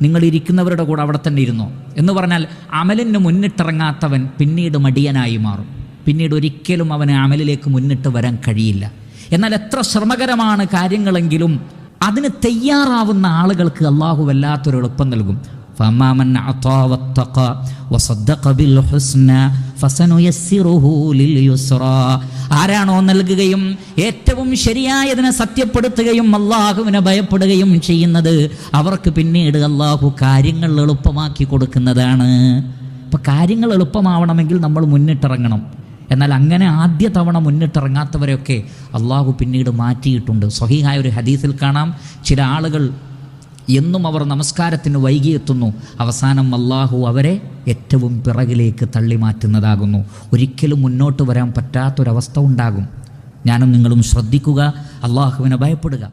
നിങ്ങളിരിക്കുന്നവരുടെ കൂടെ അവിടെ തന്നെ ഇരുന്നോ എന്ന് പറഞ്ഞാൽ അമലിന് മുന്നിട്ടിറങ്ങാത്തവൻ പിന്നീട് മടിയനായി മാറും. പിന്നീട് ഒരിക്കലും അവന് അമലിലേക്ക് മുന്നിട്ട് വരാൻ കഴിയില്ല. എന്നാൽ എത്ര ശ്രമകരമാണ് കാര്യങ്ങളെങ്കിലും അതിന് തയ്യാറാവുന്ന ആളുകൾക്ക് അള്ളാഹു വല്ലാത്തൊരു എളുപ്പം നൽകും. ഫമാമൻ അതാ വത്തഖ വസദ്ദഖ ബിൽ ഹുസ്ന ഫസനുയസ്സിറുഹു ലിൽ യുസ്റാ. ആരാണോ നൽകുകയും ഏറ്റവും ശരിയായതിനെ സത്യപ്പെടുത്തുകയും അള്ളാഹുവിനെ ഭയപ്പെടുകയും ചെയ്യുന്നത്, അവർക്ക് പിന്നീട് അള്ളാഹു കാര്യങ്ങൾ എളുപ്പമാക്കി കൊടുക്കുന്നതാണ്. ഇപ്പം കാര്യങ്ങൾ എളുപ്പമാവണമെങ്കിൽ നമ്മൾ മുന്നിട്ടിറങ്ങണം. എന്നാൽ അങ്ങനെ ആദ്യ തവണ മുന്നിട്ടിറങ്ങാത്തവരെയൊക്കെ അള്ളാഹു പിന്നീട് മാറ്റിയിട്ടുണ്ട്. സ്വഹീഹായ ഒരു ഹദീസിൽ കാണാം, ചില ആളുകൾ എന്നും അവർ നമസ്കാരത്തിന് വൈകിയെത്തുന്നു, അവസാനം അള്ളാഹു അവരെ ഏറ്റവും പിറകിലേക്ക് തള്ളി മാറ്റുന്നതാകുന്നു. ഒരിക്കലും മുന്നോട്ട് വരാൻ പറ്റാത്തൊരവസ്ഥ ഉണ്ടാകും. ഞാനും നിങ്ങളും ശ്രദ്ധിക്കുക, അള്ളാഹുവിനെ ഭയപ്പെടുക.